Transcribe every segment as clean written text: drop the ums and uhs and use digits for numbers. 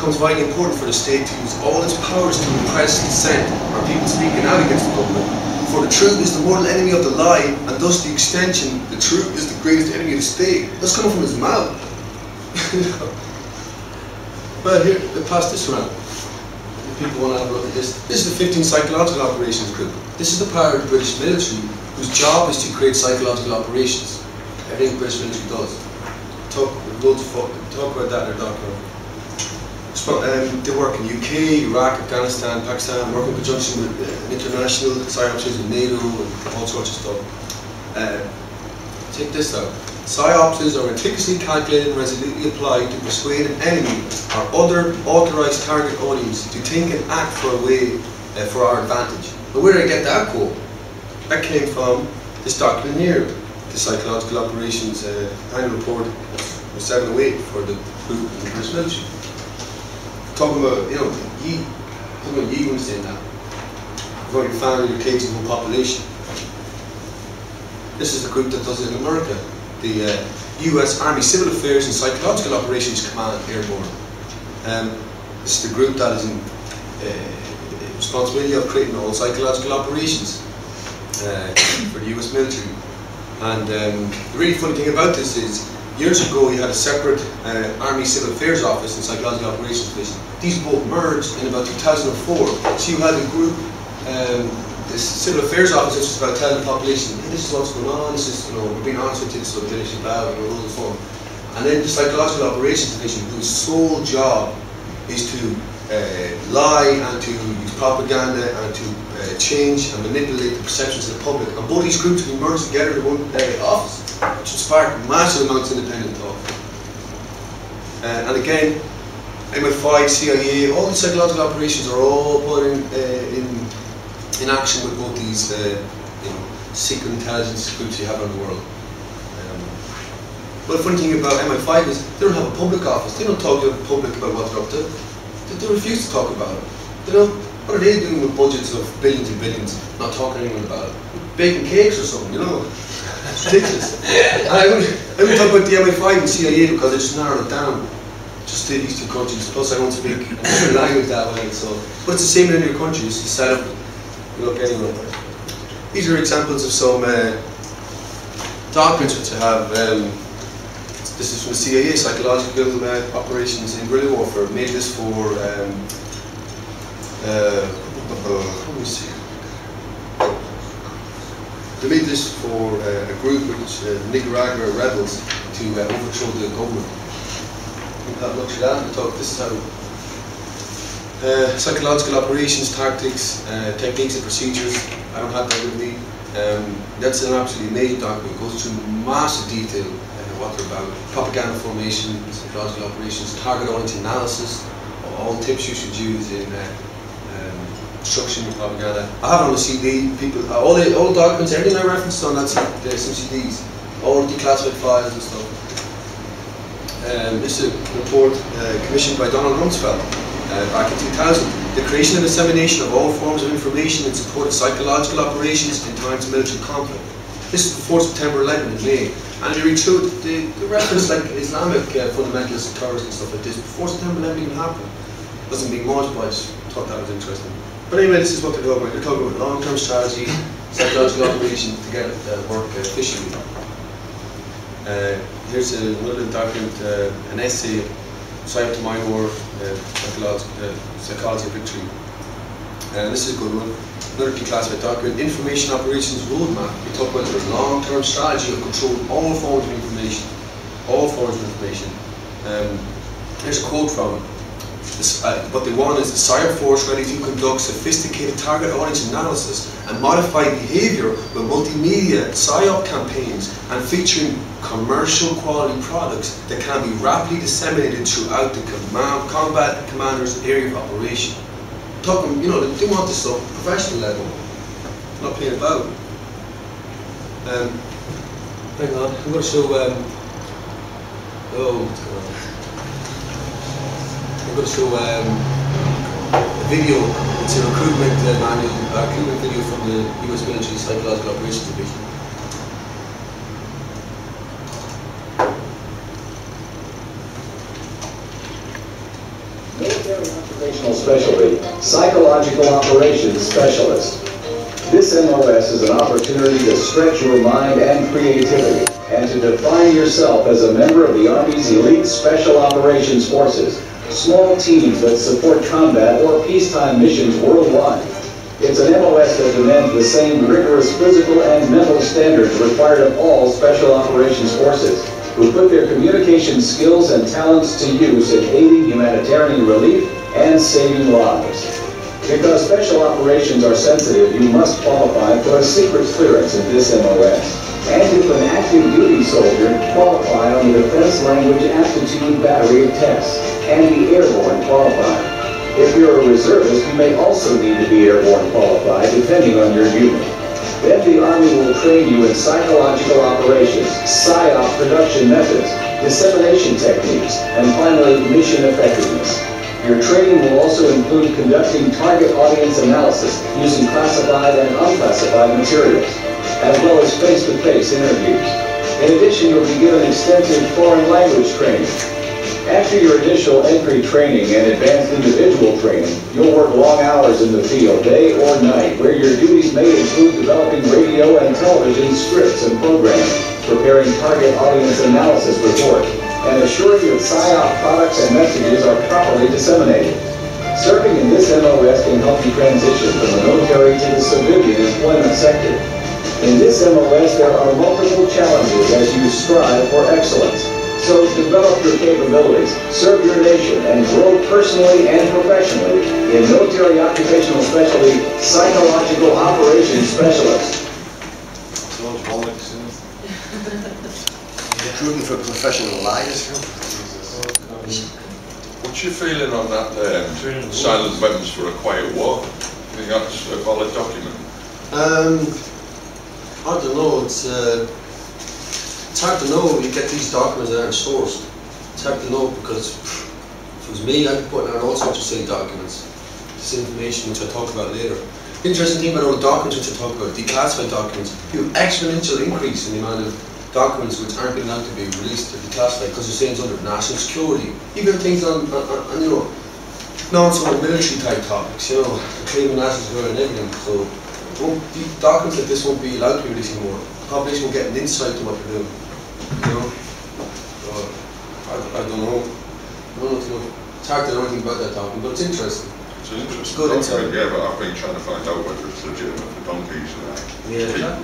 becomes vitally important for the state to use all its powers to repress dissent or people speaking out against the government. For the truth is the mortal enemy of the lie, and thus the extension, the truth is the greatest enemy of the state. That's coming from his mouth. Well, here, we'll pass this around. If people want to have a look at this. This is the 15th Psychological Operations Group. This is the part of the British military whose job is to create psychological operations. Everything the British military does. Talk about that in our document. They work in UK, Iraq, Afghanistan, Pakistan, work in conjunction with international psyops with NATO and all sorts of stuff. Take this out. Psyops are meticulously calculated and resolutely applied to persuade an enemy or other authorised target audience to think and act for our advantage. But where did I get that quote? That came from this document here, the Psychological Operations Annual Report of 708 for the group in the British military. Talking about, you know, Yi was saying that. About your family, your kids, and your population. This is the group that does it in America. The US Army Civil Affairs and Psychological Operations Command Airborne. This is the group that is in responsibility of creating all psychological operations for the US military. And the really funny thing about this is, years ago you had a separate Army Civil Affairs Office and Psychological Operations Division. These both merged in about 2004. So you had a group, this Civil Affairs Office, which was about telling the population, hey, this is what's going on, this is, you know, we're being honest with you, this is what they're actually about, you know, loads of fun. And then the Psychological Operations Division, whose sole job is to lie and to use propaganda and to change and manipulate the perceptions of the public. And both these groups have been merged together in one office, which sparked massive amounts of independent thought. And again, MI5, CIA, all these psychological operations are all put in action with both these you know, secret intelligence groups you have around the world. But the funny thing about MI5 is they don't have a public office. They don't talk to the public about what they're up to. They refuse to talk about it. You know, what are they doing with budgets of billions and billions, not talking to anyone about it? Baking cakes or something, you know? It's ridiculous. And I only talk about the MI5 and CIA because I just narrowed it down just to these two countries. Plus I don't speak a language that way, so. But it's the same in any other country, it's the setup. You look anywhere. These are examples of some documents which I have. This is from the CIA, Psychological Operations in Guerrilla Warfare. Made this for, let me see. They made this for a group which Nicaragua rebels to overthrow the government. Look at that. This is how psychological operations, tactics, techniques and procedures. I don't have that with me. That's an absolutely amazing document. It goes through massive detail what they're about. Propaganda formation, psychological operations, target audience analysis, all tips you should use in instruction and propaganda. I have it on the CD. People, all the documents, everything I referenced on that some CDs, all declassified files and stuff. This is a report commissioned by Donald Rumsfeld back in 2000. The creation and dissemination of all forms of information in support of psychological operations in times of military conflict. This is before September 11 in May. And you read through the reference like Islamic fundamentalists, terrorists and stuff like this, before September 11 even happened. Doesn't mean much, but I just thought that was interesting. But anyway, this is what they're talking about. They're talking about long-term strategy, psychological operations to get it work efficiently. Here's another document, an essay, Psyop to My War, Psychology of Victory. This is a good one. Another declassified document, Information Operations Roadmap. We talk about the long-term strategy of controlling all forms of information. All forms of information. Here's a quote from it. What they want is a cyber force ready to conduct sophisticated target audience analysis and modify behavior with multimedia PSYOP campaigns and featuring commercial quality products that can be rapidly disseminated throughout the combat commander's area of operation. Talking, you know, they want this stuff at professional level, not playing about. Hang on, I'm going to show. What's going on? I'm going to show a video. It's a recruitment manual, recruitment video from the US Military Psychological Operations Division. Military Occupational Specialty, Psychological Operations Specialist. This MOS is an opportunity to stretch your mind and creativity and to define yourself as a member of the Army's elite Special Operations Forces, small teams that support combat or peacetime missions worldwide. It's an MOS that demands the same rigorous physical and mental standards required of all Special Operations Forces, who put their communication skills and talents to use in aiding humanitarian relief and saving lives. Because Special Operations are sensitive, you must qualify for a secret clearance in this MOS. And if an active duty soldier, qualify on the Defense Language Aptitude Battery of Tests and be airborne qualified. If you're a reservist, you may also need to be airborne qualified, depending on your unit. Then the Army will train you in psychological operations, PSYOP production methods, dissemination techniques, and finally, mission effectiveness. Your training will also include conducting target audience analysis using classified and unclassified materials, as well as face-to-face interviews. In addition, you'll be given extensive foreign language training. After your initial entry training and advanced individual training, you'll work long hours in the field, day or night, where your duties may include developing radio and television scripts and programs, preparing target audience analysis reports, and assuring that PSYOP products and messages are properly disseminated. Serving in this MOS can help you transition from the military to the civilian employment sector. In this MOS, there are multiple challenges as you strive for excellence. So develop your capabilities, serve your nation, and grow personally and professionally in Military Occupational Specialty Psychological Operations Specialist. Recruiting for professional lives. What's your feeling on that silent weapons for a quiet war? You think that's a valid document? I don't know. It's hard to know when you get these documents that aren't sourced. It's hard to know because if it was me, I'd be putting out all sorts of silly documents. This information which I'll talk about later. The interesting thing about all the documents which I talk about, declassified documents, you have exponential increase in the amount of documents which aren't being allowed to be released or declassified because they're saying it's under national security. Even things on you know, non-sort of military type topics, you know, claiming national security and everything. So the documents like this won't be allowed to be released anymore. The population will get an insight to what they're doing. You know? I don't know. It's hard to know anything about that document, but it's interesting. It's an interesting Good document, yeah, but I've been trying to find out whether it's legitimate for donkeys and that. Yeah.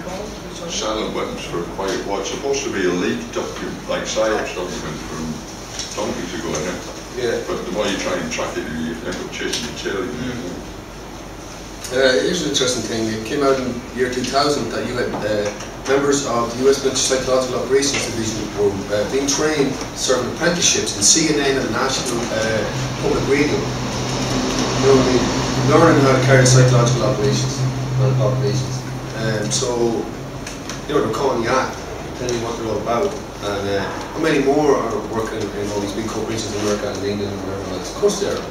Silent weapons for a quiet war. It's supposed to be a leaked document, like PSYOP's document from donkeys ago, isn't it? Yeah. But the more you try and track it, you end up chasing your tail. Here's an interesting thing. It came out in the year 2000 that you had members of the US Military Psychological Operations Division were being trained, serving apprenticeships in CNN and National Public Radio. You know, learning how to carry psychological operations on populations. So, you know, they're calling the act, telling you what they're all about. And how many more are working in all these big corporations in America and England and everywhere else? Of course there are.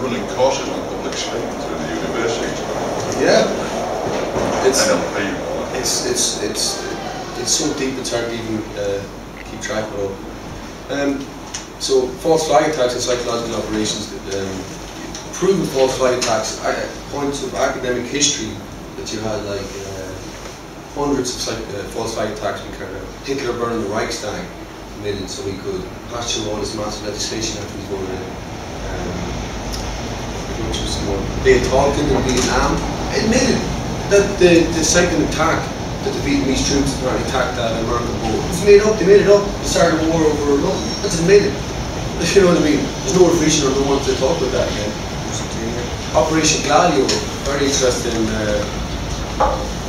Running courses on public speaking through the universities. Yeah. NLP. It's so deep it's hard to even keep track of it all. So false flag attacks and psychological operations, proven false flag attacks, points of academic history that you had like hundreds of false flag attacks we carried out. Hitler burning the Reichstag committed so he could pass through all this massive legislation after he voted in. Which was more Talking in Vietnam admitted that the second attack that the Vietnamese troops apparently attacked that American boat. It's made up, they made it up. They started a war over nothing. That's admitted. You know what I mean? There's no reason or no one to talk about that again. Operation Gladio, very interesting,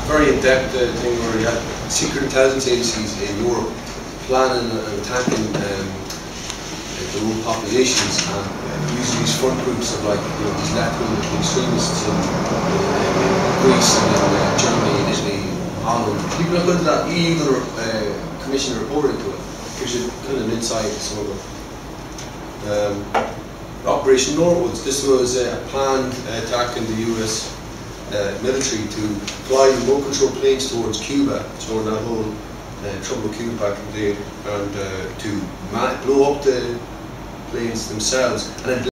very in-depth thing where you had secret intelligence agencies in Europe planning and attacking the rural populations and using these front groups of like, you know, these left-wing extremists in Greece and in Germany and Italy, Holland. People are going to that EU commission report into it. Gives you kind of an insight into some of it. Operation Northwoods. This was a planned attack in the US military to fly remote control planes towards Cuba during that whole trouble with Cuba back in the day, and to blow up the planes themselves and then